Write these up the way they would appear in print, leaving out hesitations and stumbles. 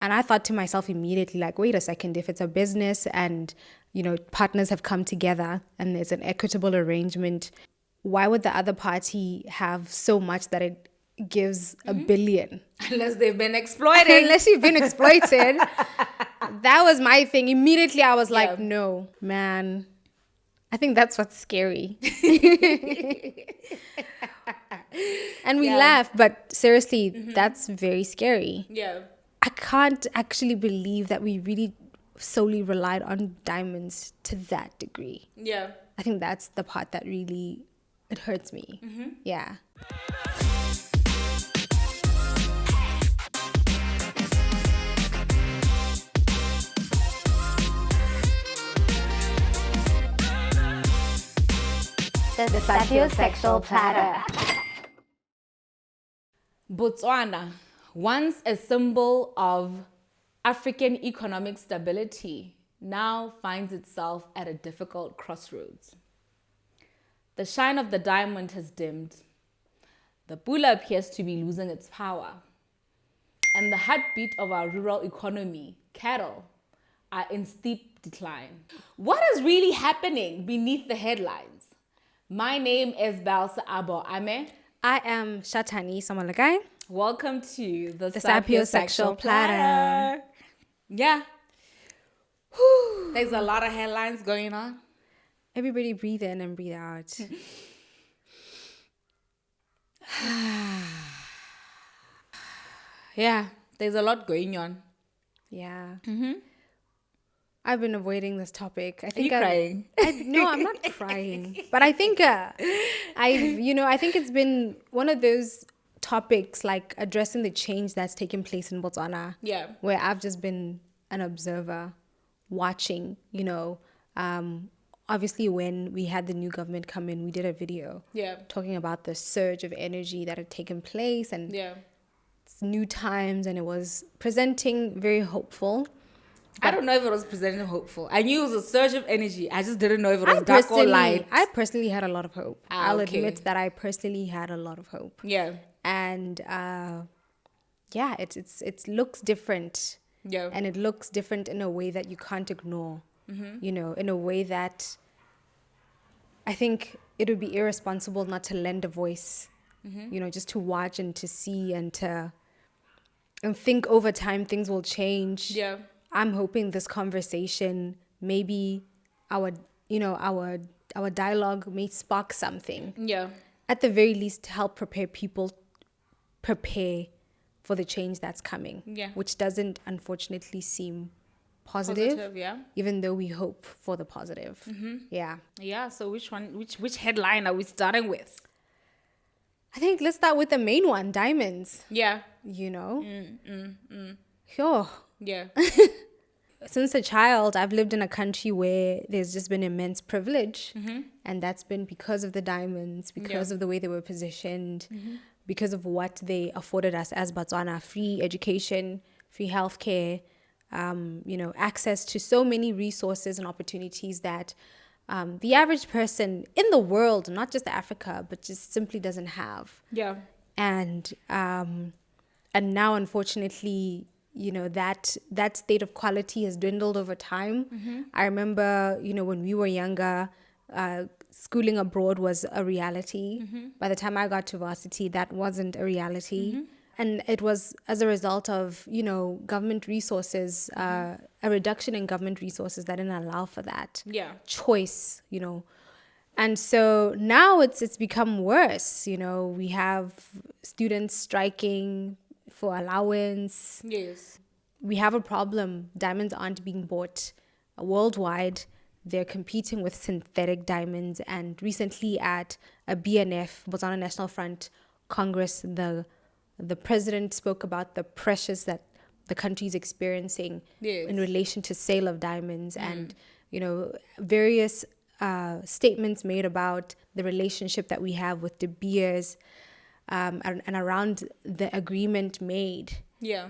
And I thought to myself immediately, like, wait a second, if it's a business and, partners have come together and there's an equitable arrangement, why would the other party have so much that it gives $1 billion? Unless they've been exploited. Unless you've been exploited. That was my thing. Immediately I was like, no, man. I think that's what's scary. And we laugh, but seriously, that's very scary. Yeah. I can't actually believe that we really solely relied on diamonds to that degree. Yeah. I think that's the part that really, it hurts me. Yeah. The sapiosexual platter. Botswana, once a symbol of African economic stability, now finds itself at a difficult crossroads. The shine of the diamond has dimmed. The pula appears to be losing its power. And the heartbeat of our rural economy, cattle, are in steep decline. What is really happening beneath the headlines? My name is Balsa Abo Ame. I am Shatani Samalagai. Welcome to the sapiosexual platter. Yeah. There's a lot of headlines going on. Everybody breathe in and breathe out. Yeah, there's a lot going on. Yeah. I've been avoiding this topic. I think Are you crying? No, I'm not crying. But I think I think it's been one of those topics, like addressing the change that's taken place in Botswana. Yeah. Where I've just been an observer, watching, obviously when we had the new government come in, we did a video talking about the surge of energy that had taken place and it's new times, and it was presenting very hopeful. I don't know if it was presenting hopeful. I knew it was a surge of energy. I just didn't know if it was dark or light. I personally had a lot of hope. I'll okay. admit that I personally had a lot of hope. Yeah. And it looks different. Yeah. And it looks different in a way that you can't ignore. In a way that I think it would be irresponsible not to lend a voice. Just to watch and to see and think over time things will change. Yeah. I'm hoping this conversation, maybe our dialogue may spark something. Yeah. At the very least, help prepare people for the change that's coming. Yeah. Which doesn't, unfortunately, seem positive. Yeah. Even though we hope for the positive. Yeah. Yeah. So which headline are we starting with? I think let's start with the main one, diamonds. Yeah. Sure. Yeah. Since a child, I've lived in a country where there's just been immense privilege. And that's been because of the diamonds, because of the way they were positioned, because of what they afforded us as Botswana: free education, free healthcare, access to so many resources and opportunities that the average person in the world, not just Africa, but just simply doesn't have. Yeah. And now, unfortunately, that state of quality has dwindled over time. I remember, when we were younger, schooling abroad was a reality. By the time I got to varsity, that wasn't a reality. And it was as a result of, government resources, a reduction in government resources that didn't allow for that choice, And so now it's become worse. We have students striking for allowance. Yes. We have a problem. Diamonds aren't being bought worldwide. They're competing with synthetic diamonds. And recently at a BNF, Botswana National Front Congress, the president spoke about the pressures that the country is experiencing in relation to sale of diamonds and, various statements made about the relationship that we have with De Beers and around the agreement made. Yeah.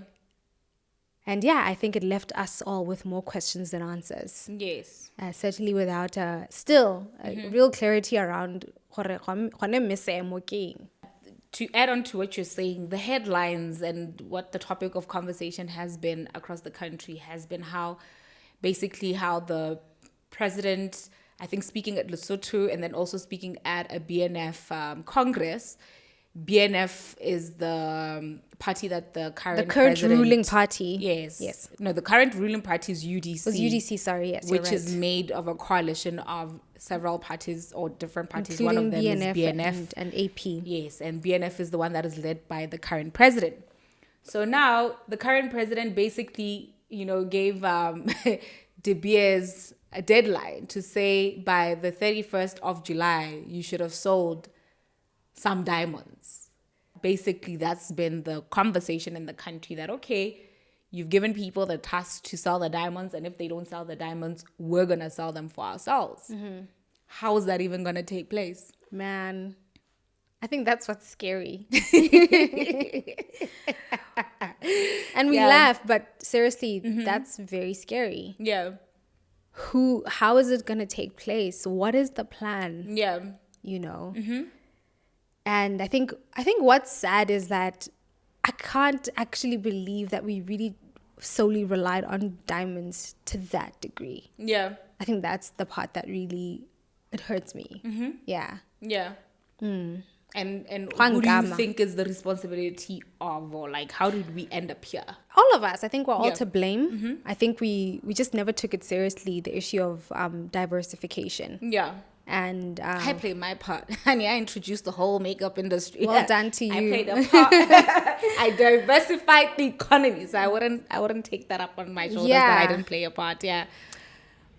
And I think it left us all with more questions than answers. Yes. Certainly without real clarity around to add on to what you're saying, the headlines and what the topic of conversation has been across the country has been how the president, I think speaking at Lesotho and then also speaking at a BNF Congress. BNF is the party that the current ruling party. Yes. No, the current ruling party is UDC. Was UDC, sorry, yes, which is made of a coalition of several parties or different parties. Including one of them BNF is BNF and AP. Yes, and BNF is the one that is led by the current president. So now the current president basically, gave De Beers a deadline to say by the 31st of July, you should have sold some diamonds. Basically, that's been the conversation in the country that, okay, you've given people the task to sell the diamonds, and if they don't sell the diamonds, we're going to sell them for ourselves. Mm-hmm. How is that even going to take place? Man, I think that's what's scary. And we laugh, but seriously, that's very scary. Yeah. How is it going to take place? What is the plan? Yeah. Mm-hmm. And I think what's sad is that I can't actually believe that we really solely relied on diamonds to that degree. Yeah. I think that's the part that really, it hurts me. Mm-hmm. Yeah. Yeah. Mm. And who do you think is the responsibility of, or like, how did we end up here? All of us. I think we're all to blame. Mm-hmm. I think we just never took it seriously, the issue of diversification. Yeah. And I played my part. Honey, I introduced the whole makeup industry. Well done to you. I played a part. I diversified the economy. So I wouldn't take that up on my shoulders that I didn't play a part. Yeah.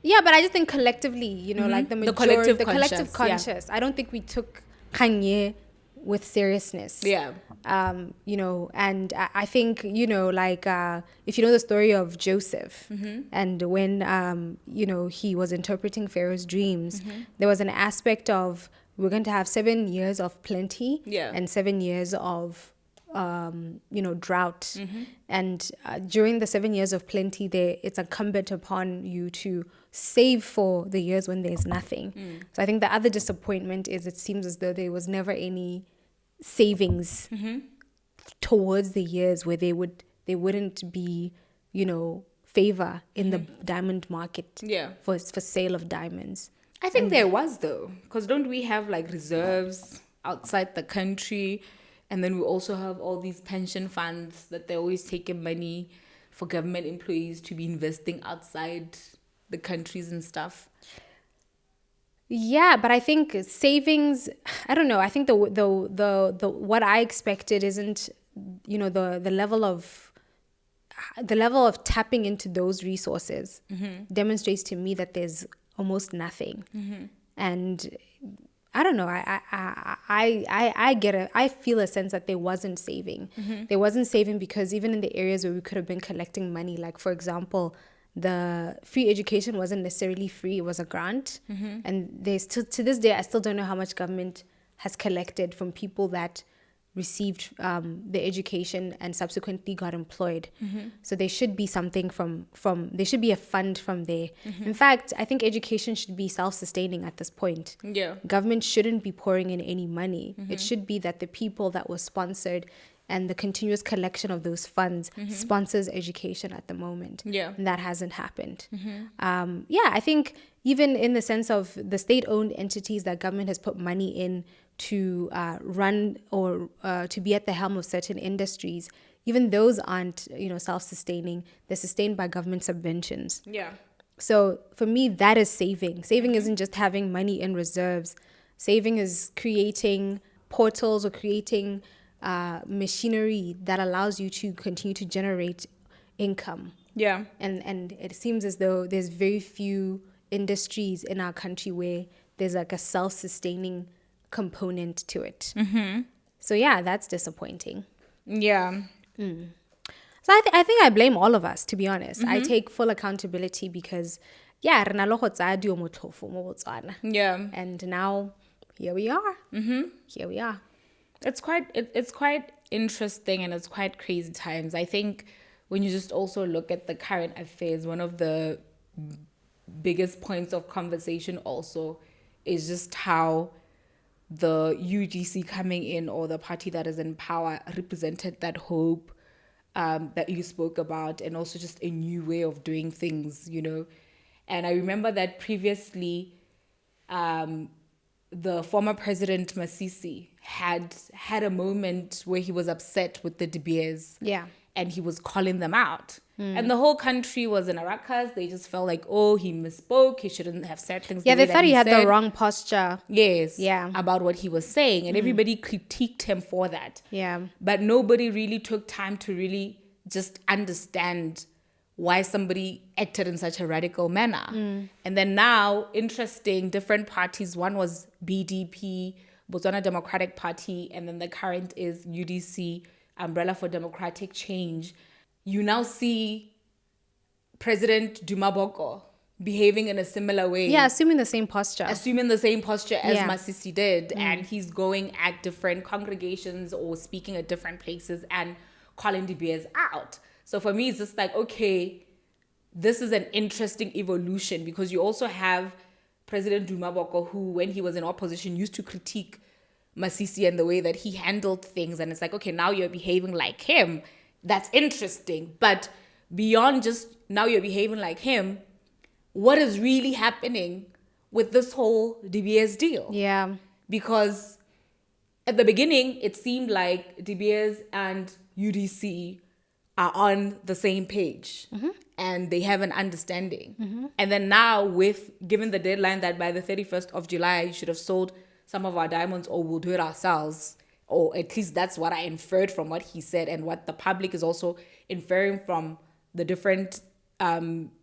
Yeah, but I just think collectively, like the majority, the collective conscious. Yeah. I don't think we took Kanye with seriousness. Yeah. And I think, if you know the story of Joseph, and when, he was interpreting Pharaoh's dreams, there was an aspect of, we're going to have 7 years of plenty and 7 years of, drought. And during the 7 years of plenty, it's incumbent upon you to save for the years when there's nothing. So I think the other disappointment is it seems as though there was never any savings towards the years where there wouldn't be favor in the diamond market for sale of diamonds. I think there was, though, because don't we have like reserves outside the country, and then we also have all these pension funds that they're always taking money for government employees to be investing outside the countries and stuff. Yeah, but I think savings, I don't know. I think the what I expected isn't, the level of tapping into those resources demonstrates to me that there's almost nothing. And I don't know. I get it. I feel a sense that there wasn't saving. There wasn't saving because even in the areas where we could have been collecting money, like for example, the free education wasn't necessarily free, it was a grant. And there's still, to this day, I still don't know how much government has collected from people that received the education and subsequently got employed. So there should be something from there should be a fund from there. In fact, I think education should be self-sustaining at this point. Government shouldn't be pouring in any money. It should be that the people that were sponsored and the continuous collection of those funds sponsors education at the moment. And that hasn't happened. I think even in the sense of the state-owned entities that government has put money in to run or to be at the helm of certain industries, even those aren't, self-sustaining. They're sustained by government subventions. So for me, that is saving. Saving isn't just having money in reserves. Saving is creating portals or creating machinery that allows you to continue to generate income. And it seems as though there's very few industries in our country where there's like a self-sustaining component to it. So yeah, that's disappointing. So I think I blame all of us, to be honest. I take full accountability because re na le go tsaya dio motlhofo mo Botswana. And now here we are. Here we are. It's quite interesting, and it's quite crazy times. I think when you just also look at the current affairs, one of the biggest points of conversation also is just how the UGC coming in, or the party that is in power, represented that hope that you spoke about, and also just a new way of doing things, And I remember that previously, the former president Masisi had a moment where he was upset with the De Beers. Yeah. And he was calling them out. And the whole country was in a ruckus. They just felt like, oh, he misspoke. He shouldn't have said things. Yeah, the way they thought that he had said. the wrong posture. Yes. Yeah. About what he was saying. And everybody critiqued him for that. Yeah. But nobody really took time to really just understand why somebody acted in such a radical manner. And then now, interesting, different parties. One was BDP, Botswana Democratic Party, and then the current is UDC, Umbrella for Democratic Change. You now see President Demboko behaving in a similar way. Yeah, assuming the same posture. Assuming the same posture as Yeah. Masisi did. And he's going at different congregations or speaking at different places and calling De Beers out. So for me, it's just like, okay, this is an interesting evolution, because you also have President Demboko, who, when he was in opposition, used to critique Masisi and the way that he handled things. And it's like, okay, now you're behaving like him. That's interesting. But beyond just now you're behaving like him, what is really happening with this whole De Beers deal? Yeah. Because at the beginning, it seemed like De Beers and UDC are on the same page and they have an understanding. And then now, given the deadline that by the 31st of July, you should have sold some of our diamonds, or we'll do it ourselves, or at least that's what I inferred from what he said, and what the public is also inferring from the different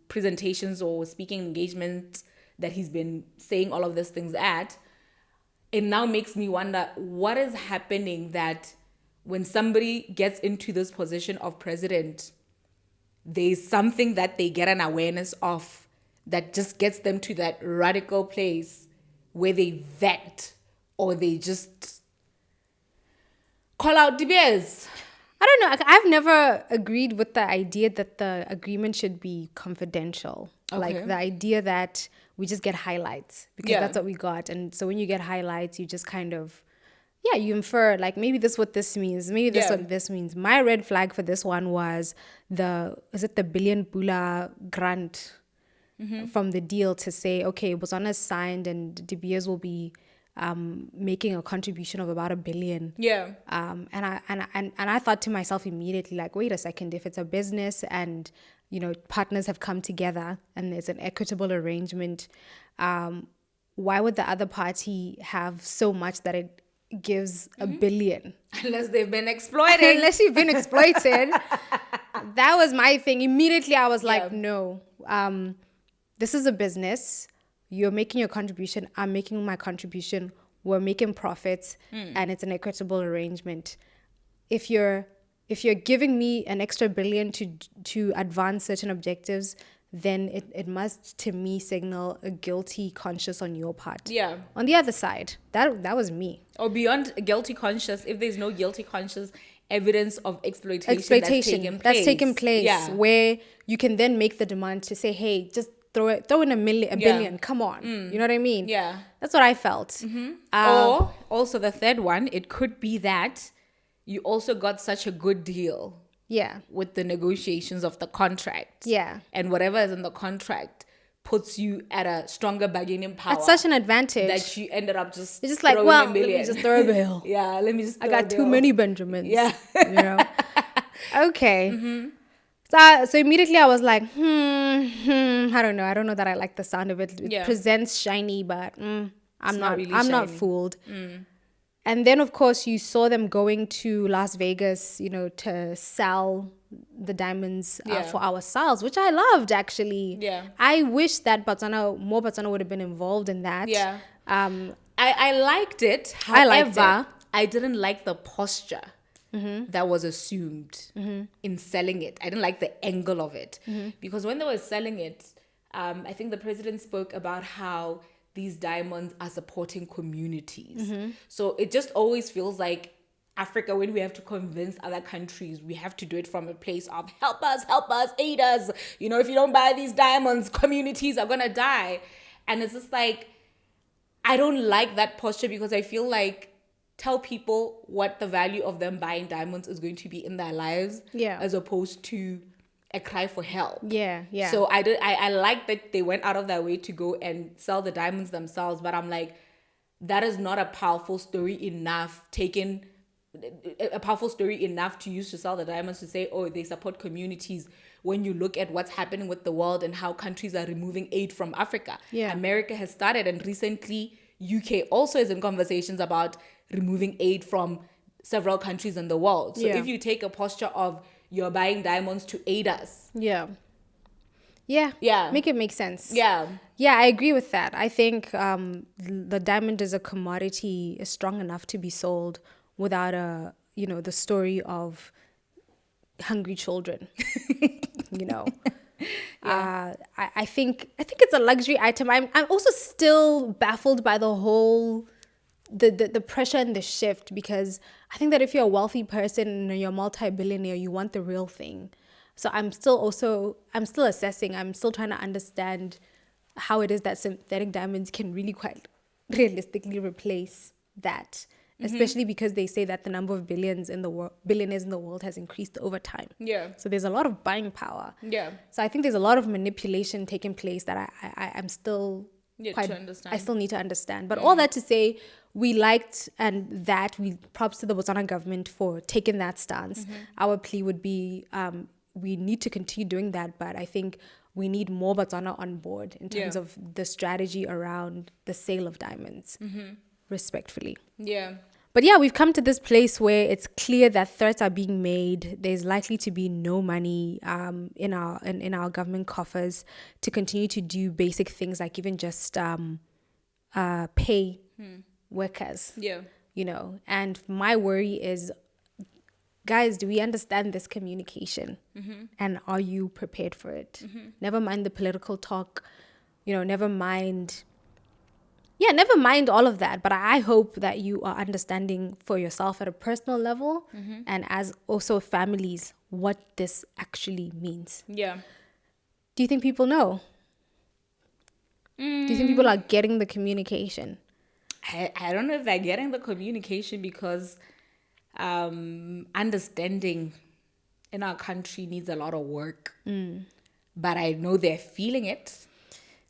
presentations or speaking engagements that he's been saying all of these things at. It now makes me wonder, what is happening that when somebody gets into this position of president, there's something that they get an awareness of that just gets them to that radical place where they vet, or they just call out De Beers. I don't know. I've never agreed with the idea that the agreement should be confidential. Okay. Like the idea that we just get highlights, because Yeah. that's what we got. And so when you get highlights, you just kind of, you infer like, maybe this is what this means. Maybe this is Yeah. what this means. My red flag for this one was the billion Pula grant from the deal to say, okay, Botswana is signed and De Beers will be making a contribution of about $1 billion. Yeah. And I thought to myself immediately, like, wait a second, if it's a business and, partners have come together and there's an equitable arrangement, why would the other party have so much that it gives $1 billion? Unless they've been exploited. Unless you've been exploited. That was my thing. Immediately I was like, no, this is a business. You're making your contribution. I'm making my contribution. We're making profits, and it's an equitable arrangement. If you're giving me an extra $1 billion to advance certain objectives, then it must, to me, signal a guilty conscience on your part. Yeah. On the other side, that was me. Or beyond guilty conscious, if there's no guilty conscious evidence of exploitation That's taken place. Yeah. Where you can then make the demand to say, hey, just throw in $1 billion. Come on. You know what I mean? Yeah. That's what I felt. Or also the third one, it could be that you also got such a good deal Yeah. with the negotiations of the contract. Yeah. And whatever is in the contract puts you at a stronger bargaining power. That's such an advantage. that you ended up just It's just like, throwing well, $1 let billion. me just throw a bill. Yeah, let me just I throw a got too bill. many Benjamins. Yeah. Okay. So immediately I was like, I don't know. I don't know that I like the sound of it. It Yeah. presents shiny, but I'm not really not shiny. fooled. And then of course you saw them going to Las Vegas, to sell the diamonds Yeah. for our sales, which I loved actually. Yeah. I wish that more Botswana would have been involved in that. Yeah. I liked it. I liked However, I didn't like the posture that was assumed in selling it. I didn't like the angle of it. Because when they were selling it, I think the president spoke about how these diamonds are supporting communities. So it just always feels like Africa, when we have to convince other countries, we have to do it from a place of help us, aid us. If you don't buy these diamonds, communities are going to die. And it's just like, I don't like that posture because I feel like tell people what the value of them buying diamonds is going to be in their lives, Yeah. as opposed to a cry for help. Yeah. So I like that they went out of their way to go and sell the diamonds themselves, but I'm like, that is not a powerful story enough to use to sell the diamonds, to say, oh, they support communities, when you look at what's happening with the world and how countries are removing aid from Africa. Yeah. America has started, and recently UK also is in conversations about removing aid from several countries in the world. So Yeah. if you take a posture of you're buying diamonds to aid us. Yeah. Make it make sense. Yeah. I agree with that. I think the diamond as a commodity is strong enough to be sold without the story of hungry children. I think it's a luxury item. I'm also still baffled by the whole the pressure and the shift, because I think that if you're a wealthy person and you're a multi-billionaire, you want the real thing. So I'm still assessing. I'm still trying to understand how it is that synthetic diamonds can really quite realistically replace that, especially because they say that the number of billionaires in the world has increased over time. Yeah. So there's a lot of buying power. Yeah. So I think there's a lot of manipulation taking place that I'm still to understand. I still need to understand. But all that to say, we liked, and that we props to the Botswana government for taking that stance. Our plea would be we need to continue doing that, but I think we need more Botswana on board in terms of the strategy around the sale of diamonds, respectfully. Yeah. But yeah, we've come to this place where it's clear that threats are being made. There's likely to be no money in our government coffers to continue to do basic things like even just pay workers. Yeah. And my worry is, guys, do we understand this communication? And are you prepared for it? Never mind the political talk, never mind all of that. But I hope that you are understanding for yourself at a personal level and as also families what this actually means. Yeah. Do you think people know? Do you think people are getting the communication? I don't know if they're getting the communication, because understanding in our country needs a lot of work. But I know they're feeling it,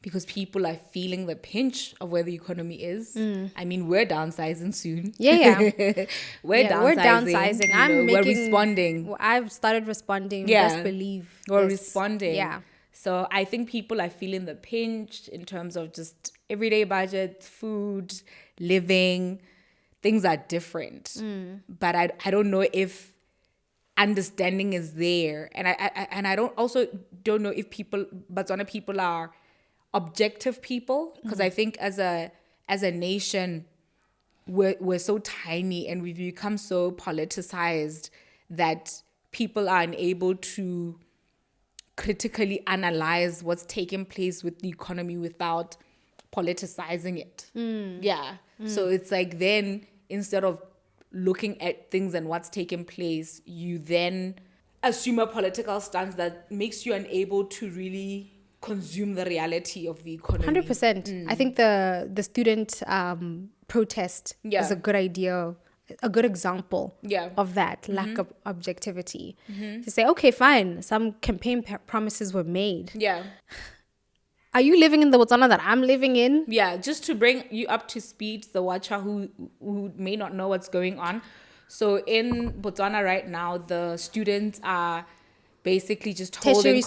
because people are feeling the pinch of where the economy is. I mean, we're downsizing soon. Yeah. We're downsizing. We're responding. I've started responding. Yeah. Best believe. We're this. responding. Yeah. So I think people are feeling the pinch in terms of just everyday budget, food, living. Things are different. But I don't know if understanding is there. And I don't know if Botswana people are objective people, because I think as a nation we're so tiny and we've become so politicized that people are unable to critically analyze what's taking place with the economy without politicizing it. So it's like, then instead of looking at things and what's taking place, you then assume a political stance that makes you unable to really consume the reality of the economy. 100%. I think the student protest is a good idea, a good example of that lack of objectivity. To say, okay, fine, some campaign promises were made. Yeah. Are you living in the Botswana that I'm living in? Yeah, just to bring you up to speed, the watcher who may not know what's going on. So in Botswana right now, the students are basically just tertiary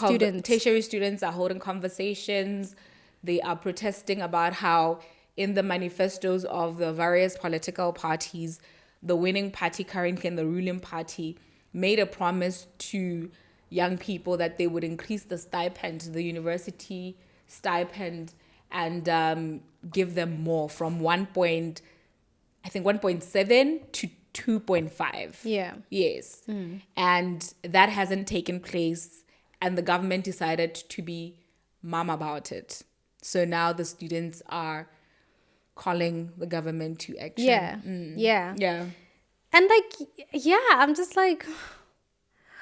students are holding conversations. They are protesting about how in the manifestos of the various political parties, the winning party currently and the ruling party made a promise to young people that they would increase the stipend, the university stipend, and give them more from 1.7 to 2.5. Yeah. Yes. And that hasn't taken place, and the government decided to be mum about it. So now the students are calling the government to action. Yeah. And I'm just like,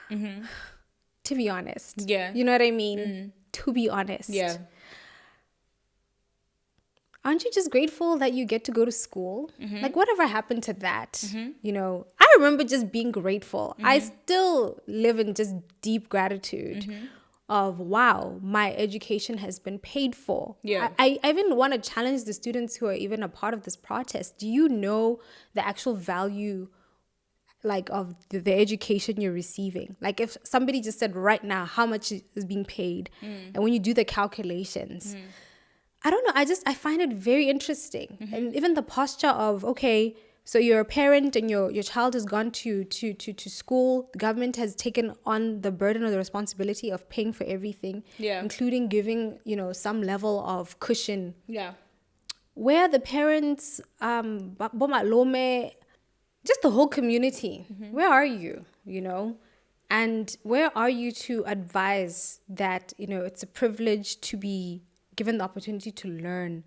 to be honest. Yeah. You know what I mean? To be honest. Yeah. aren't you just grateful that you get to go to school? Like, whatever happened to that? You know, I remember just being grateful. I still live in just deep gratitude of, wow, my education has been paid for. Yeah. I even want to challenge the students who are even a part of this protest. Do you know the actual value, like, of the education you're receiving? Like, if somebody just said right now how much is being paid, and when you do the calculations, I don't know, I find it very interesting. And even the posture of, okay, so you're a parent and your child has gone to school, the government has taken on the burden or the responsibility of paying for everything, including giving, you know, some level of cushion. Yeah. Where the parents, Bomalome, just the whole community, where are you, you know? And where are you to advise that, you know, it's a privilege to be given the opportunity to learn,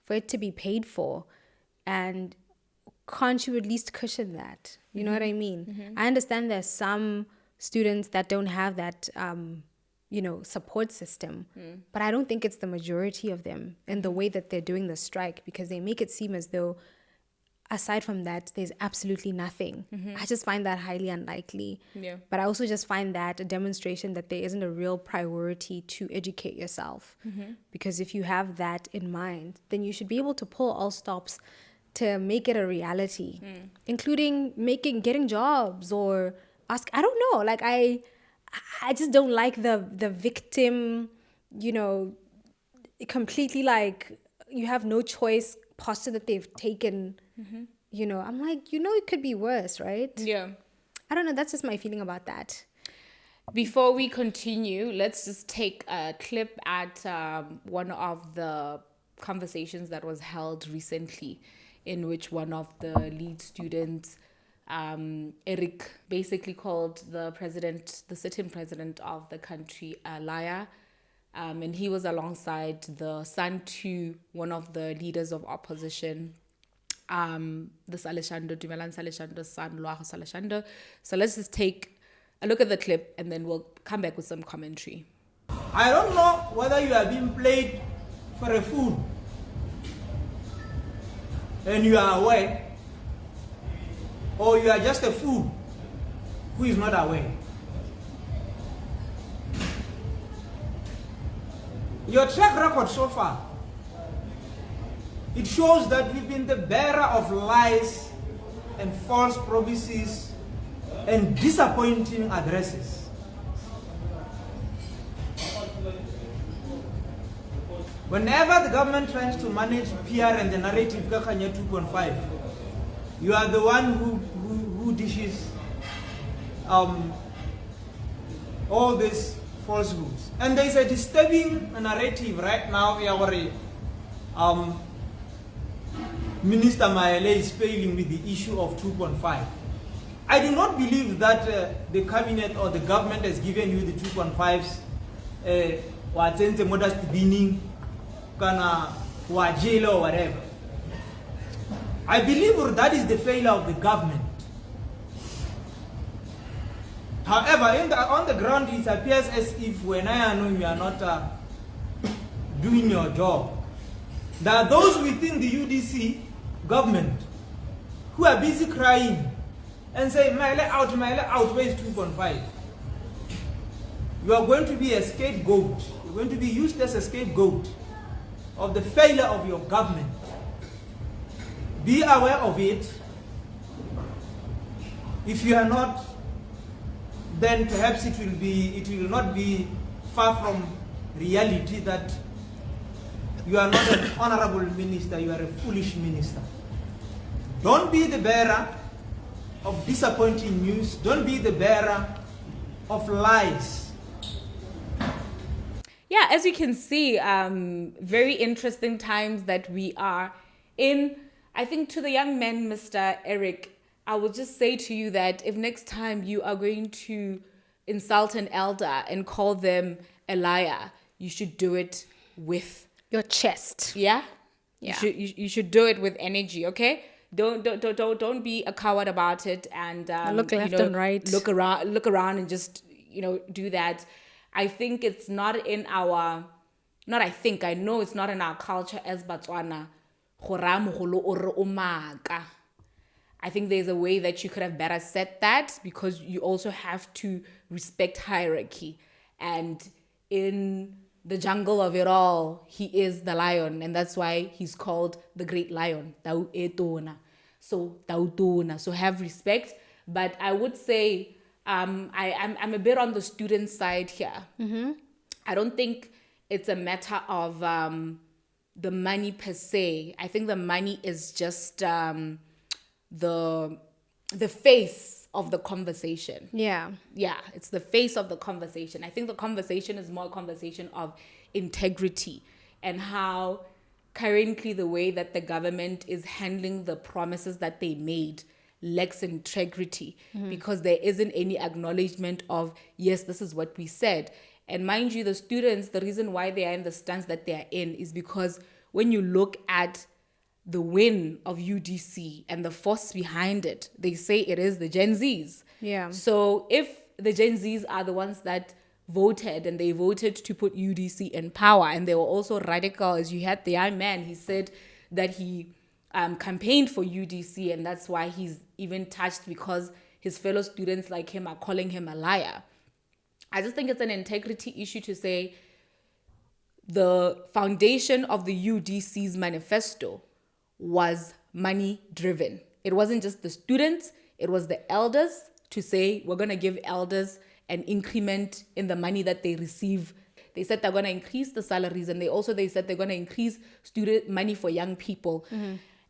for it to be paid for? And can't you at least cushion that? You know what I mean? I understand there's some students that don't have that, you know, support system, but I don't think it's the majority of them in the way that they're doing the strike, because they make it seem as though aside from that, there's absolutely nothing. I just find that highly unlikely. Yeah. But I also just find that a demonstration that there isn't a real priority to educate yourself. Because if you have that in mind, then you should be able to pull all stops to make it a reality, including getting jobs or I don't know. Like, I just don't like the victim, you know, completely like you have no choice posture that they've taken. You know, I'm like, you know, it could be worse, right? Yeah. I don't know. That's just my feeling about that. Before we continue, let's just take a clip at one of the conversations that was held recently, in which one of the lead students, Eric, basically called the sitting president of the country, a liar. And he was alongside the son to one of the leaders of opposition, this Aleshando, Dumelan Saleshando's son, Loago Saleshando. So let's just take a look at the clip and then we'll come back with some commentary. I don't know whether you are being played for a fool and you are aware, or you are just a fool who is not aware. Your track record so far, it shows that we've been the bearer of lies and false promises and disappointing addresses. Whenever the government tries to manage PR and the narrative Kakanya 2.5, you are the one who dishes all these falsehoods. And there is a disturbing narrative right now where Minister Maele is failing with the issue of 2.5. I do not believe that the cabinet or the government has given you the 2.5s watente modest beginning kana wajela or whatever. I believe that is the failure of the government. However, on the ground, it appears as if when I know you are not doing your job, there are those within the UDC government who are busy crying and say, Maile out, where is 2.5? You are going to be a scapegoat. You're going to be used as a scapegoat of the failure of your government. Be aware of it. If you are not, then perhaps it will not be far from reality that you are not an honorable minister, you are a foolish minister. Don't be the bearer of disappointing news. Don't be the bearer of lies. Yeah, as you can see, very interesting times that we are in. I think to the young man, Mr. Eric, I will just say to you that if next time you are going to insult an elder and call them a liar, you should do it with Your chest. yeah. Yeah. You should do it with energy. Okay. Don't be a coward about it and Look left and right. Look around and just do that. I think it's not in our I know it's not in our culture as Botswana. Gora mogolo o re o maaka. I think there's a way that you could have better said that, because you also have to respect hierarchy. And in the jungle of it all, he is the lion, and that's why he's called the great lion. Tau e tona. So tau tona. So have respect. But I would say I'm a bit on the student side here. I don't think it's a matter of the money per se. I think the money is just the face of the conversation. Yeah. Yeah, it's the face of the conversation. I think the conversation is more a conversation of integrity, and how currently the way that the government is handling the promises that they made lacks integrity, because there isn't any acknowledgement of, yes, this is what we said. And mind you, the students, the reason why they are in the stance that they are in is because when you look at the win of UDC and the force behind it, they say it is the Gen Zs. Yeah. So if the Gen Zs are the ones that voted, and they voted to put UDC in power, and they were also radical, as you had the young man, he said that he campaigned for UDC, and that's why he's even touched, because his fellow students like him are calling him a liar. I just think it's an integrity issue to say the foundation of the UDC's manifesto was money driven. It wasn't just the students, it was the elders, to say we're going to give elders an increment in the money that they receive. They said they're going to increase the salaries, and they said they're going to increase student money for young people.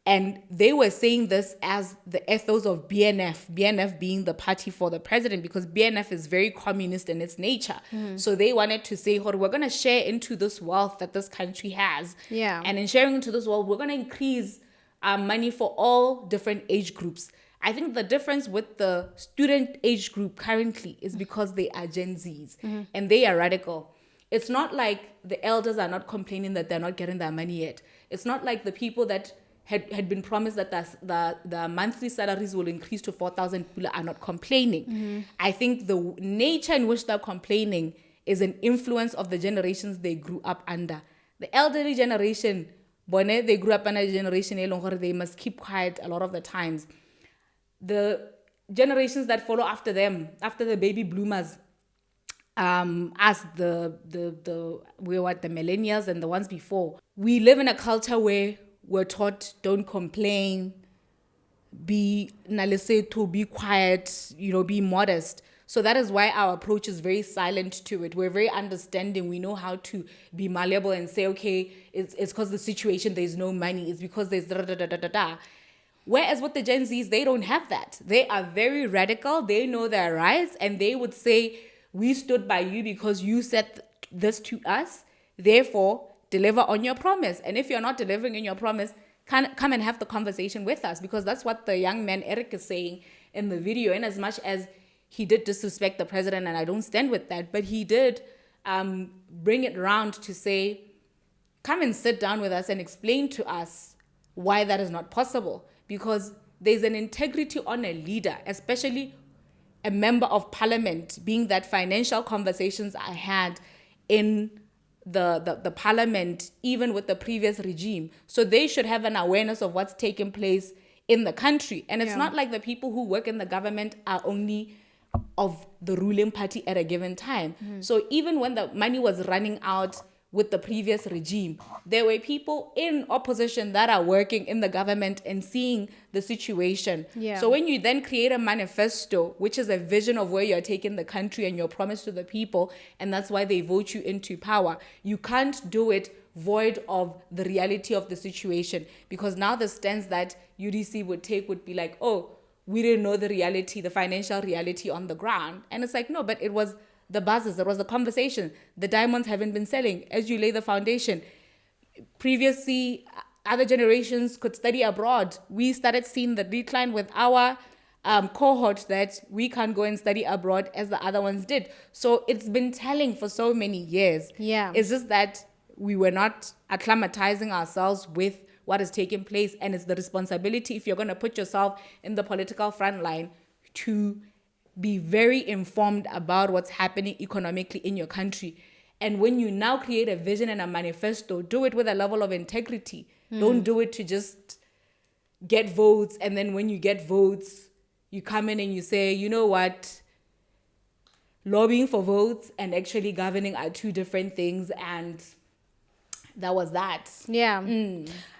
And they were saying this as the ethos of BNF being the party for the president, because BNF is very communist in its nature. So they wanted to say, we're going to share into this wealth that this country has. Yeah. And in sharing into this wealth, we're going to increase money for all different age groups. I think the difference with the student age group currently is because they are Gen Zs and they are radical. It's not like the elders are not complaining that they're not getting their money yet. It's not like the people that had been promised that the monthly salaries will increase to 4,000 people are not complaining. I think the nature in which they're complaining is an influence of the generations they grew up under. The elderly generation, they grew up under a generation they must keep quiet a lot of the times. The generations that follow after them, after the baby bloomers, as the millennials and the ones before, we live in a culture where we're taught don't complain, be quiet, be modest. So that is why our approach is very silent to it. We're very understanding. We know how to be malleable and say, okay, it's because the situation, there's no money. It's because there's da-da-da-da-da-da. Whereas with the Gen Zs, they don't have that. They are very radical. They know their rights, and they would say, we stood by you because you said this to us. Therefore, deliver on your promise. And if you're not delivering on your promise, come and have the conversation with us, because that's what the young man Eric is saying in the video. And as much as he did disrespect the president, and I don't stand with that, but he did bring it around to say, come and sit down with us and explain to us why that is not possible. Because there's an integrity on a leader, especially a member of parliament, being that financial conversations I had in the parliament, even with the previous regime. So they should have an awareness of what's taking place in the country. And it's not like the people who work in the government are only of the ruling party at a given time. So even when the money was running out with the previous regime, there were people in opposition that are working in the government and seeing the situation. So when you then create a manifesto, which is a vision of where you're taking the country and your promise to the people, and that's why they vote you into power, you can't do it void of the reality of the situation. Because now the stance that UDC would take would be like, oh, we didn't know the reality, the financial reality on the ground. And it's like, no, but it was the buzzes, there was the conversation. The diamonds haven't been selling. As you lay the foundation, previously, other generations could study abroad. We started seeing the decline with our cohort that we can't go and study abroad as the other ones did. So it's been telling for so many years. It's just that we were not acclimatizing ourselves with what is taking place. And it's the responsibility, if you're going to put yourself in the political front line, to be very informed about what's happening economically in your country. And when you now create a vision and a manifesto, do it with a level of integrity. Don't do it to just get votes. And then when you get votes, you come in and you say, you know what? Lobbying for votes and actually governing are two different things. And that was that. Yeah.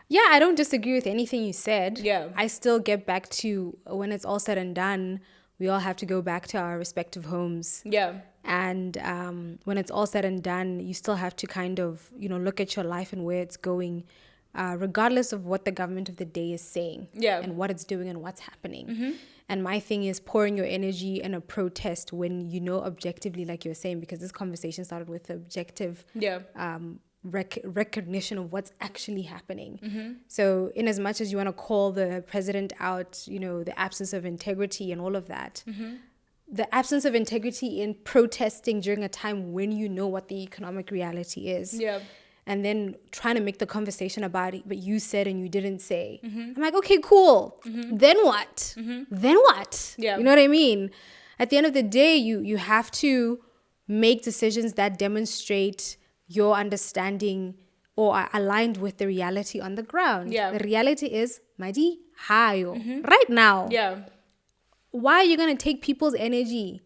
Yeah, I don't disagree with anything you said. Yeah. I still get back to when it's all said and done, we all have to go back to our respective homes. Yeah. And when it's all said and done, you still have to kind of, look at your life and where it's going, regardless of what the government of the day is saying. Yeah. And what it's doing and what's happening. And my thing is pouring your energy in a protest when you know objectively, like you were saying, because this conversation started with objective recognition of what's actually happening. So in as much as you want to call the president out, the absence of integrity and all of that, the absence of integrity in protesting during a time when you know what the economic reality is. Yeah. And then trying to make the conversation about it, but you said and you didn't say. I'm like, okay, cool. Then what? Then what? Yeah. You know what I mean? At the end of the day, you have to make decisions that demonstrate your understanding or are aligned with the reality on the ground. Yeah. The reality is, Madi Hayo, right now. Yeah. Why are you going to take people's energy,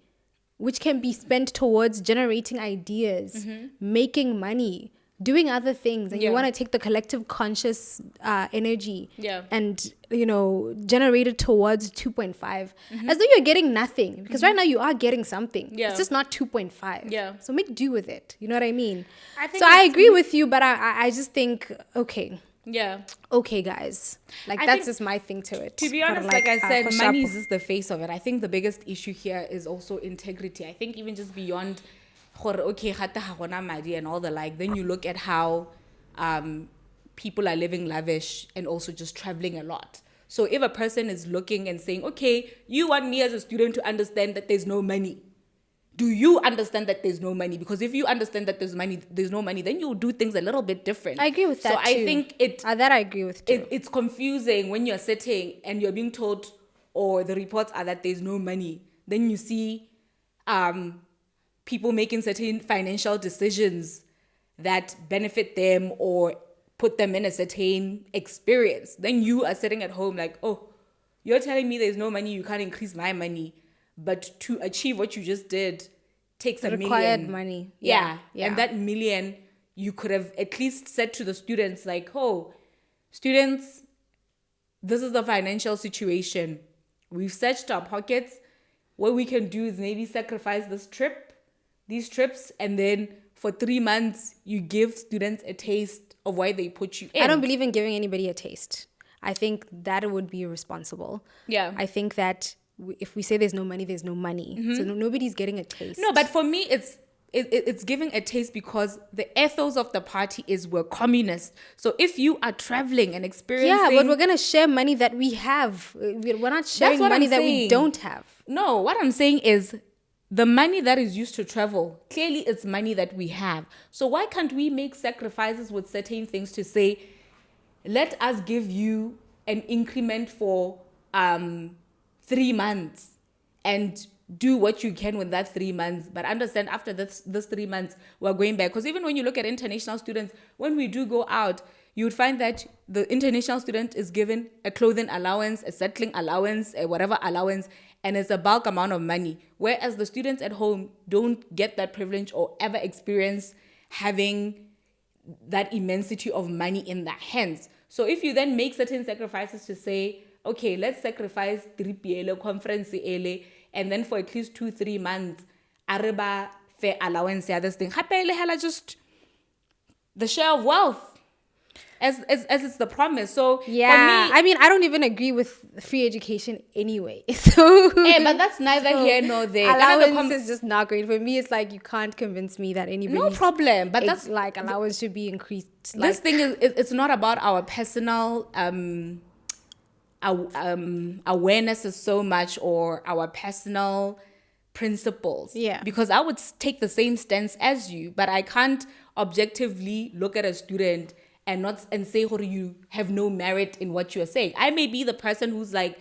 which can be spent towards generating ideas, making money, doing other things, and you want to take the collective conscious energy and, generate it towards 2.5 as though you're getting nothing, because right now you are getting something. It's just not 2.5. So make do with it. You know what I mean? I agree with you, but I just think, okay, guys, like that's just my thing to it. To be honest, like I said, money is just the face of it. I think the biggest issue here is also integrity. I think even just beyond okay, and all the like, then you look at how people are living lavish and also just traveling a lot. So if a person is looking and saying, okay, you want me as a student to understand that there's no money. Do you understand that there's no money? Because if you understand that there's no money, then you'll do things a little bit different. I agree with that too. So I think that I agree with too. It's confusing when you're sitting and you're being told, or the reports are that there's no money. Then you see people making certain financial decisions that benefit them or put them in a certain experience. Then you are sitting at home like, oh, you're telling me there's no money, you can't increase my money. But to achieve what you just did takes $1 million. Required money. Yeah. And that $1 million, you could have at least said to the students like, oh, students, this is the financial situation. We've searched our pockets. What we can do is maybe sacrifice these trips, and then for 3 months, you give students a taste of why they put you in. I don't believe in giving anybody a taste. I think that would be irresponsible. Yeah. I think that if we say there's no money, there's no money. So nobody's getting a taste. No, but for me, it's giving a taste because the ethos of the party is we're communist. So if you are traveling and experiencing... Yeah, but we're going to share money that we have. We're not sharing money that we don't have. No, what I'm saying is the money that is used to travel, clearly it's money that we have. So why can't we make sacrifices with certain things to say, let us give you an increment for 3 months and do what you can with that 3 months, but understand after this 3 months we're going back. Because even when you look at international students, when we do go out, you would find that the international student is given a clothing allowance, a settling allowance, a whatever allowance, and it's a bulk amount of money, whereas the students at home don't get that privilege or ever experience having that immensity of money in their hands. So if you then make certain sacrifices to say, okay, let's sacrifice trip conference and then for at least 2-3 months, areba fair allowance, this thing, just the share of wealth. As it's the promise. So yeah, for me, I mean, I don't even agree with free education anyway. So but that's neither here nor there. Allowance is just not great for me. It's like you can't convince me that anybody. No problem, but that's like allowance should be increased. This thing is, it's not about our personal awarenesses so much or our personal principles. Yeah, because I would take the same stance as you, but I can't objectively look at a student and say, you have no merit in what you're saying. I may be the person who's like,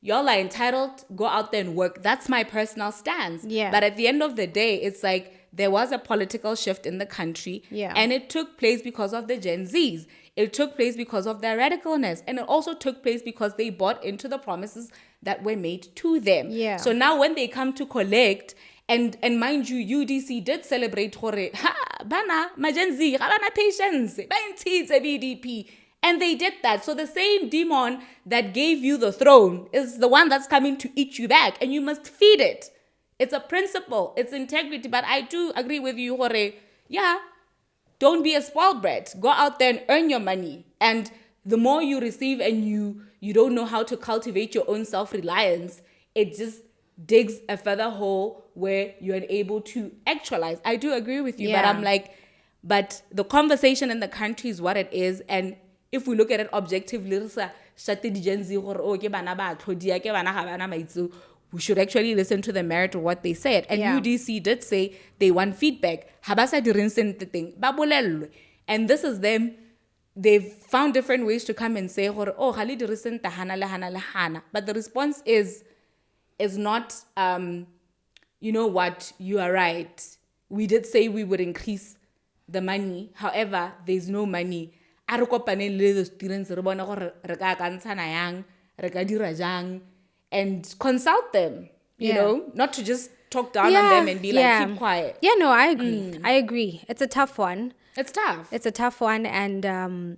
y'all are entitled, go out there and work. That's my personal stance. Yeah. But at the end of the day, it's like there was a political shift in the country. Yeah. And it took place because of the Gen Zs. It took place because of their radicalness. And it also took place because they bought into the promises that were made to them. Yeah. So now when they come to collect, and mind you, UDC did celebrate hore, ha, bana, ma Gen Z, ga bana patience, ba ntshitse BDP. And they did that. So the same demon that gave you the throne is the one that's coming to eat you back. And you must feed it. It's a principle. It's integrity. But I do agree with you, hore, yeah, don't be a spoiled brat. Go out there and earn your money. And the more you receive and you don't know how to cultivate your own self-reliance, it just digs a further hole where you're unable to actualize. I do agree with you, but I'm like, but the conversation in the country is what it is. And if we look at it objectively, we should actually listen to the merit of what they said. And UDC did say they want feedback. And this is them. They've found different ways to come and say, oh, but the response is not, you know what, you are right. We did say we would increase the money. However, there's no money. The students and consult them, you know, not to just talk down on them and be like, keep quiet. Yeah, no, I agree. I agree. It's a tough one. It's tough. It's a tough one. And I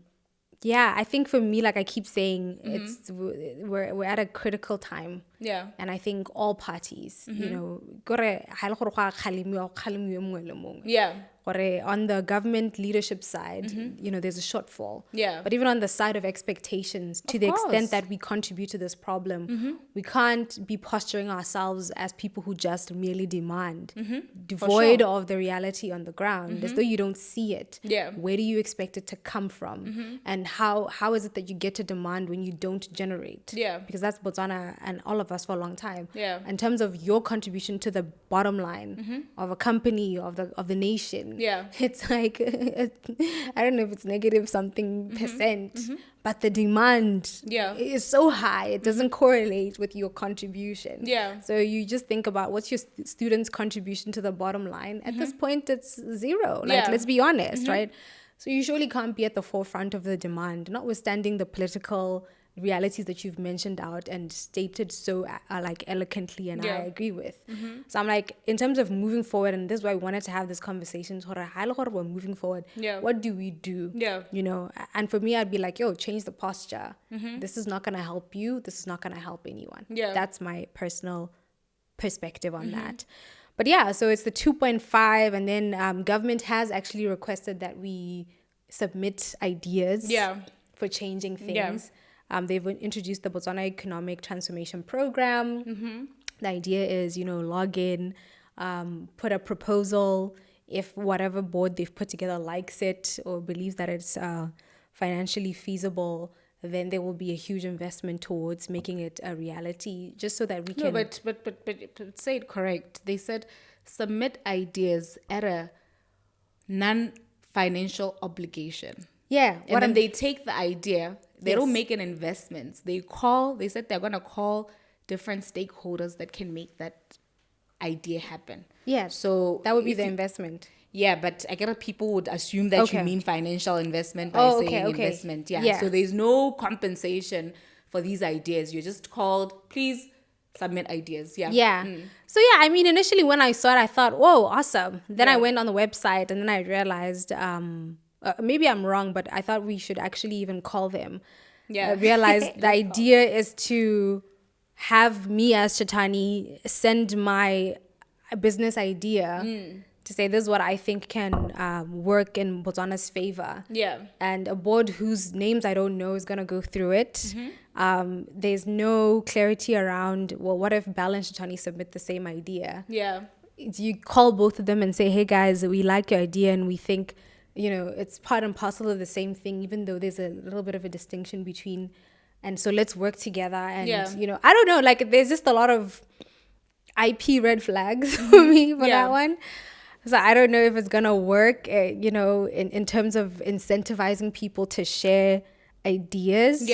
think for me, like I keep saying, we're at a critical time. Yeah. And I think all parties, you know, Yeah. on the government leadership side, you know, there's a shortfall. Yeah. But even on the side of expectations, to the extent that we contribute to this problem, we can't be posturing ourselves as people who just merely demand, devoid of the reality on the ground, as though you don't see it. Yeah. Where do you expect it to come from? And how is it that you get to demand when you don't generate? Yeah. Because that's Botswana and all of us for a long time. Yeah. In terms of your contribution to the bottom line of a company, of the nation. Yeah. It's like, I don't know if it's negative something percent, but the demand is so high. It doesn't correlate with your contribution. Yeah. So you just think about what's your student's contribution to the bottom line. At this point, it's zero. Like, let's be honest, right? So you surely can't be at the forefront of the demand, notwithstanding the political realities that you've mentioned out and stated so like eloquently, and I agree with. So I'm like, in terms of moving forward, and this is why we wanted to have this conversation, we're moving forward. What do we do? You know, and for me, I'd be like, yo, change the posture. This is not going to help you. This is not going to help anyone. That's my personal perspective on that. But yeah, so it's the 2.5, and then government has actually requested that we submit ideas for changing things. They've introduced the Botswana Economic Transformation Program. The idea is, you know, log in, put a proposal. If whatever board they've put together likes it or believes that it's financially feasible, then there will be a huge investment towards making it a reality, just so that we can... No, but say it correct. They said submit ideas at a non-financial obligation. Yeah. And then they take the idea... They don't make an investment. They said they're going to call different stakeholders that can make that idea happen. Yeah. So that would be the investment. Yeah, but I get people would assume that you mean financial investment by saying investment. Yeah. So there's no compensation for these ideas. You're just called, please submit ideas. Yeah. So I mean, initially when I saw it, I thought, whoa, awesome. Then I went on the website and then I realized... maybe I'm wrong, but I thought we should actually even call them. I realized the idea is to have me as Chetani send my business idea to say this is what I think can work in Botswana's favor. And a board whose names I don't know is going to go through it. There's no clarity around, well, what if Bal and Chetani submit the same idea? You call both of them and say, hey guys, we like your idea and we think, you know, it's part and parcel of the same thing, even though there's a little bit of a distinction between, and so let's work together. And, you know, I don't know, like there's just a lot of IP red flags for me for that one. So I don't know if it's going to work, you know, in terms of incentivizing people to share ideas.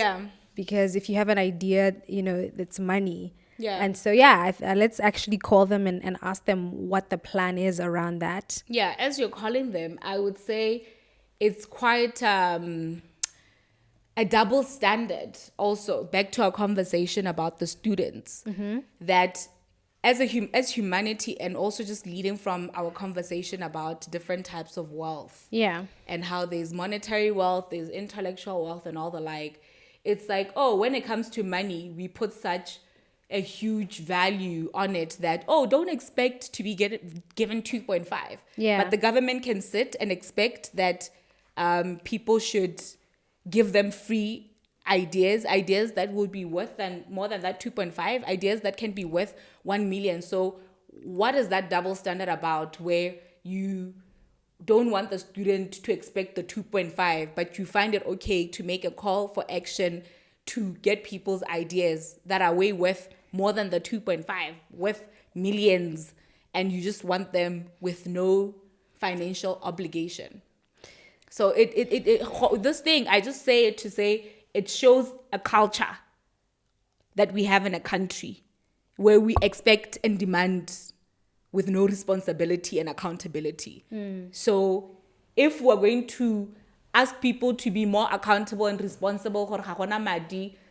Because if you have an idea, you know, it's money. Yeah. And so, yeah, let's actually call them and ask them what the plan is around that. Yeah, as you're calling them, I would say it's quite a double standard. Also, back to our conversation about the students, that as humanity, and also just leading from our conversation about different types of wealth. Yeah. And how there's monetary wealth, there's intellectual wealth, and all the like. It's like, oh, when it comes to money, we put such a huge value on it that, oh, don't expect to be given 2.5. Yeah. But the government can sit and expect that people should give them free ideas that would be worth more than that 2.5, ideas that can be worth 1 million. So what is that double standard about, where you don't want the student to expect the 2.5, but you find it okay to make a call for action to get people's ideas that are way worth more than the 2.5, worth millions, and you just want them with no financial obligation. So this thing, I just say it to say it shows a culture that we have in a country where we expect and demand with no responsibility and accountability. So if we're going to ask people to be more accountable and responsible,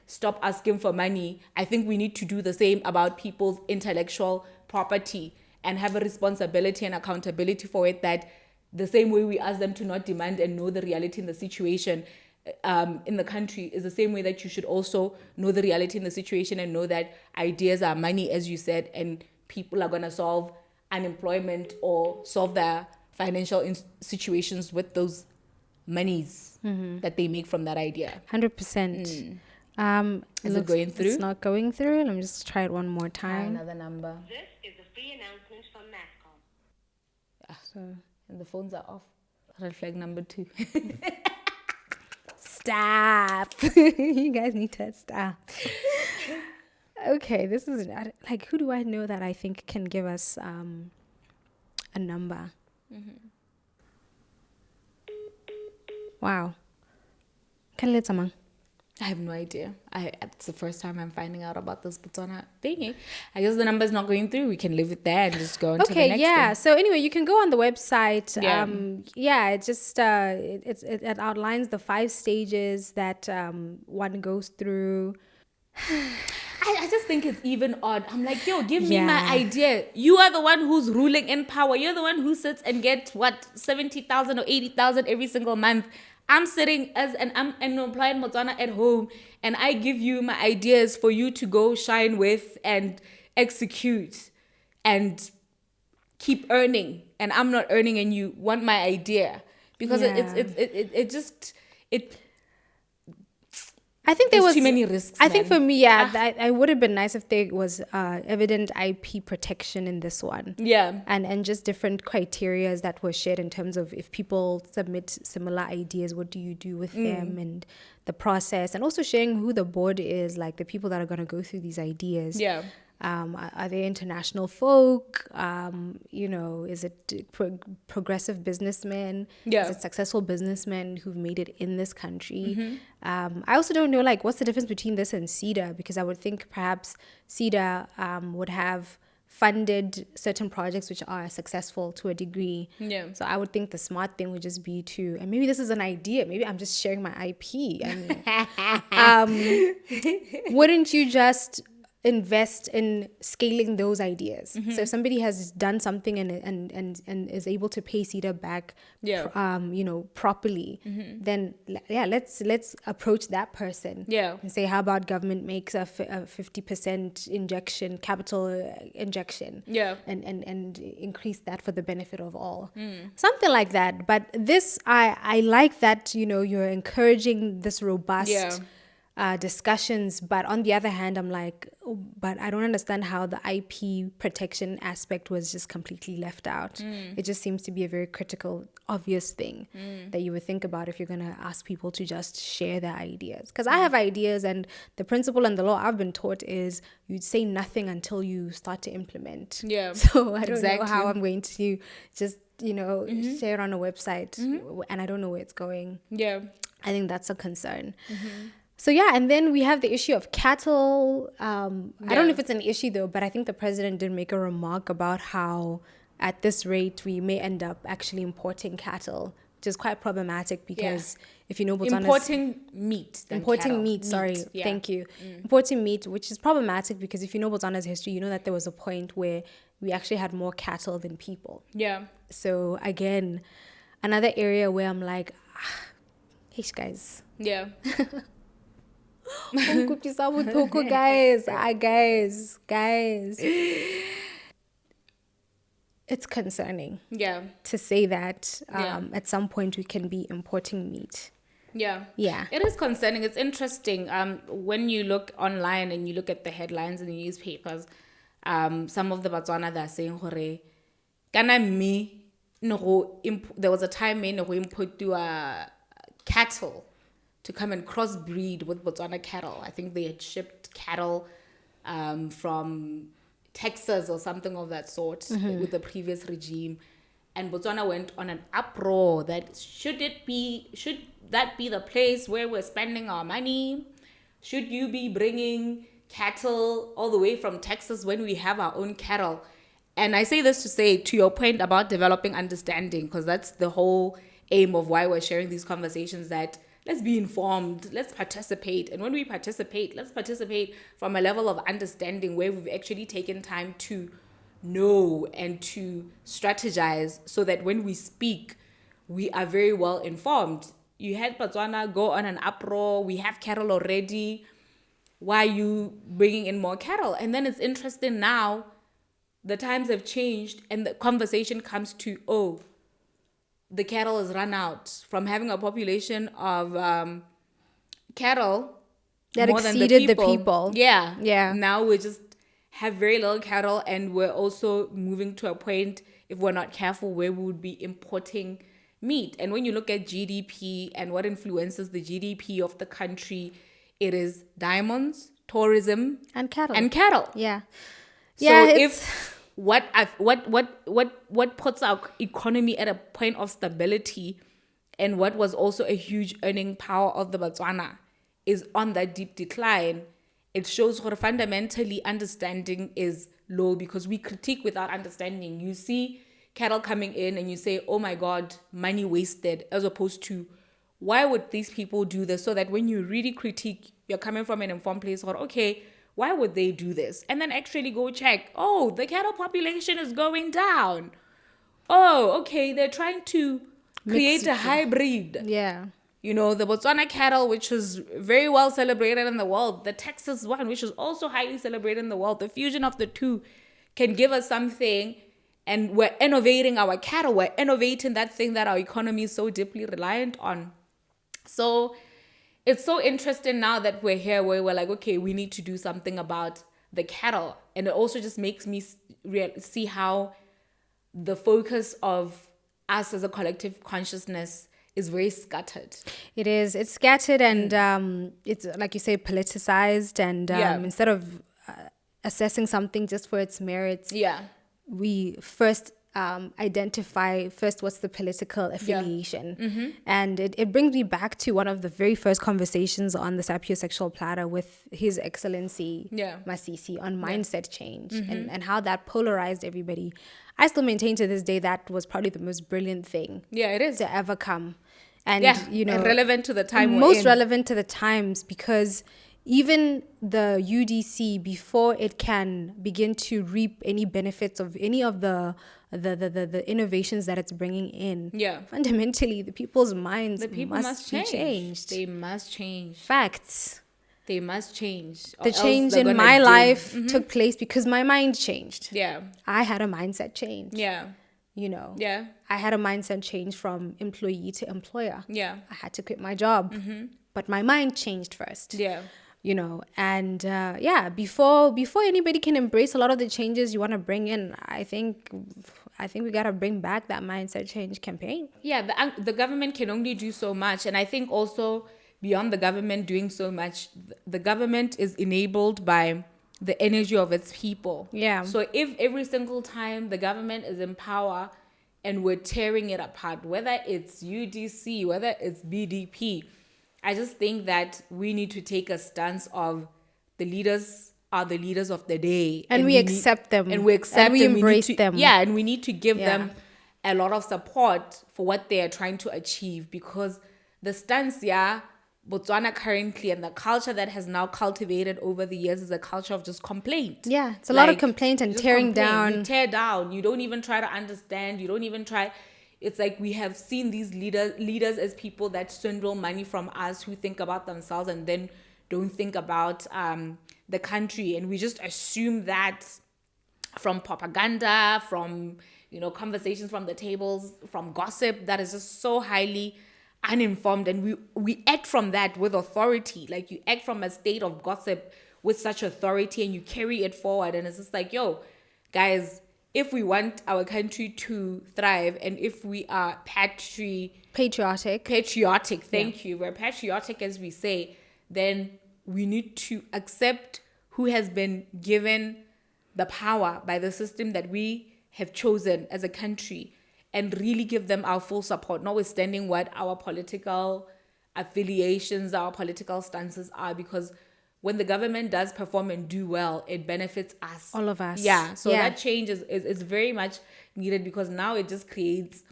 stop asking for money, I think we need to do the same about people's intellectual property and have a responsibility and accountability for it, that the same way we ask them to not demand and know the reality in the situation in the country is the same way that you should also know the reality in the situation and know that ideas are money, as you said, and people are going to solve unemployment or solve their financial situations with those monies that they make from that idea. 100%. Is it going through? It's not going through. Let me just try it one more Try time. another number. This is a free announcement from Masscom. So, And the phones are off. Red flag number 2. stop. You guys need to stop. Okay, this is like, who do I know that I think can give us a number? Wow. Can I let someone? I have no idea. It's the first time I'm finding out about this Botswana thingy. I guess the number's not going through. We can leave it there and just go on to the next yeah. thing. So anyway, you can go on the website. Yeah. It just it outlines the 5 stages that one goes through. I just think it's even odd. I'm like, yo, give me Yeah. my idea. You are the one who's ruling in power. You're the one who sits and gets 70,000 or 80,000 every single month. I'm sitting I'm an employee in Botswana at home, and I give you my ideas for you to go shine with and execute and keep earning, and I'm not earning, and you want my idea because I think there there's was too many risks. I think man. for me, I would have been nice if there was evident IP protection in this one. Yeah. And just different criterias that were shared in terms of if people submit similar ideas, what do you do with them, and the process, and also sharing who the board is, like the people that are going to go through these ideas. Yeah. Are they international folk? Is it progressive businessmen? Yeah. Is it successful businessmen who've made it in this country? I also don't know, like, what's the difference between this and CEDA? Because I would think perhaps CEDA would have funded certain projects which are successful to a degree. Yeah. So I would think the smart thing would just be to, and maybe this is an idea, maybe I'm just sharing my IP. I mean, wouldn't you just invest in scaling those ideas? So if somebody has done something and is able to pay CEDA back, properly, then let's approach that person. Yeah. And say, how about government makes a 50% capital injection? Yeah. And increase that for the benefit of all. Something like that. But this, I like that, you're encouraging this robust discussions, but on the other hand, I'm like, but I don't understand how the IP protection aspect was just completely left out. It just seems to be a very critical, obvious thing that you would think about if you're going to ask people to just share their ideas. Because I have ideas, and the principle and the law I've been taught is you'd say nothing until you start to implement. Yeah. So I don't know Exactly. how I'm going to just, share it on a website, and I don't know where it's going. Yeah. I think that's a concern. So yeah, and then we have the issue of cattle. I don't know if it's an issue though, but I think the president did make a remark about how at this rate we may end up actually importing cattle, which is quite problematic because if you know Botswana Importing meat. Than importing cattle. meat, sorry, Yeah. thank you. Importing meat, which is problematic because if you know Botswana's history, you know that there was a point where we actually had more cattle than people. Yeah. So again, another area where I'm like, hey guys. Yeah. Guys. It's concerning Yeah. to say that Yeah. at some point we can be importing meat. Yeah. Yeah. It is concerning. It's interesting. When you look online and you look at the headlines in the newspapers, some of the Botswana they're saying, "Hore, kana me there was a time when we import cattle to come and crossbreed with Botswana cattle. I think they had shipped cattle from Texas or something of that sort with the previous regime. And Botswana went on an uproar that should that be the place where we're spending our money? Should you be bringing cattle all the way from Texas when we have our own cattle? And I say this to say, to your point about developing understanding, because that's the whole aim of why we're sharing these conversations, that let's be informed, let's participate. And when we participate, let's participate from a level of understanding where we've actually taken time to know and to strategize so that when we speak, we are very well informed. You had Botswana go on an uproar, we have cattle already, why are you bringing in more cattle? And then it's interesting now, the times have changed and the conversation comes to, oh, the cattle has run out from having a population of cattle That more than exceeded the people. Yeah. Yeah. Now we just have very little cattle, and we're also moving to a point, if we're not careful, where we would be importing meat. And when you look at GDP and what influences the GDP of the country, it is diamonds, tourism, And cattle. So Yeah. Yeah, if what puts our economy at a point of stability, and what was also a huge earning power of the Botswana is on that deep decline, it shows how fundamentally understanding is low, because we critique without understanding. You see cattle coming in and you say, oh my God, money wasted, as opposed to, why would these people do this? So that when you really critique, you're coming from an informed place, or okay, why would they do this? And then actually go check, oh, the cattle population is going down. Oh, okay, they're trying to create a hybrid. Yeah. You know, the Botswana cattle, which is very well celebrated in the world, the Texas one, which is also highly celebrated in the world, the fusion of the two can give us something, and we're innovating our cattle. We're innovating that thing that our economy is so deeply reliant on. So it's so interesting now that we're here where we're like, okay, we need to do something about the cattle. And it also just makes me see how the focus of us as a collective consciousness is very scattered. It is. It's scattered and it's, like you say, politicized. And instead of assessing something just for its merits, we first identify first what's the political affiliation. And it brings me back to one of the very first conversations on the sapiosexual platter with His Excellency Masisi on mindset change and how that polarized everybody. I still maintain to this day that was probably the most brilliant thing it is to ever come. And, you know, relevant to the time most relevant to the times, because even the UDC, before it can begin to reap any benefits of any of the innovations that it's bringing in, fundamentally the people's minds must be changed. They must change. Facts. They must change. The change in my life took place because my mind changed. I had a mindset change. You know, I had a mindset change from employee to employer. I had to quit my job, but my mind changed first. You know, and before anybody can embrace a lot of the changes you want to bring in, I think we got to bring back that mindset change campaign. The government can only do so much. And I think also beyond the government doing so much, the government is enabled by the energy of its people. So if every single time the government is in power and we're tearing it apart, whether it's UDC, whether it's BDP, I just think that we need to take a stance of the leaders are the leaders of the day. And we accept them. And we accept And we them. embrace need to, them. Yeah, and we need to give Yeah. them a lot of support for what they are trying to achieve, because the stance, Botswana currently and the culture that has now cultivated over the years is a culture of just complaint. Yeah, it's a lot of Like, complaint and just tearing complain. down. You tear down. You don't even try to understand. You don't even try. It's like we have seen these leaders as people that swindle money from us, who think about themselves and then don't think about the country. And we just assume that from propaganda, from conversations from the tables, from gossip, that is just so highly uninformed, and we act from that with authority. Like, you act from a state of gossip with such authority, and you carry it forward, and it's just like, yo, guys, if we want our country to thrive, and if we are Patriotic. thank you, we're patriotic, as we say, then we need to accept who has been given the power by the system that we have chosen as a country, and really give them our full support, notwithstanding what our political affiliations, our political stances are, because when the government does perform and do well, it benefits us. All of us. Yeah. So Yeah. that change is very much needed, because now it just creates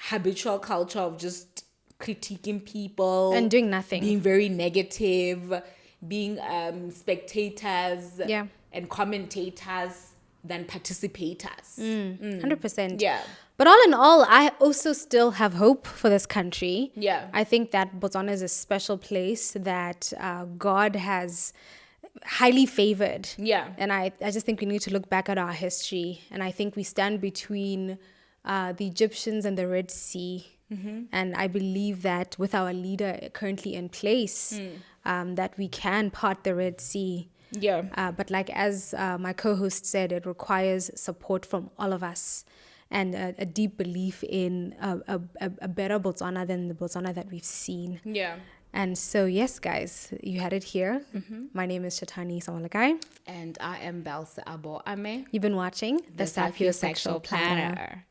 habitual culture of just critiquing people. And doing nothing. Being very negative, being spectators Yeah. and commentators than participators. 100%. Yeah. But all in all, I also still have hope for this country. Yeah. I think that Botswana is a special place that God has highly favored. Yeah. And I just think we need to look back at our history. And I think we stand between the Egyptians and the Red Sea. And I believe that with our leader currently in place, that we can part the Red Sea. Yeah. But like as my co-host said, it requires support from all of us, and a deep belief in a better Botswana than the Botswana that we've seen. Yeah. And so, yes, guys, you had it here. My name is Shatani Samalakai. And I am Belsa Abo Ame. You've been watching The Sapiosexual Platter.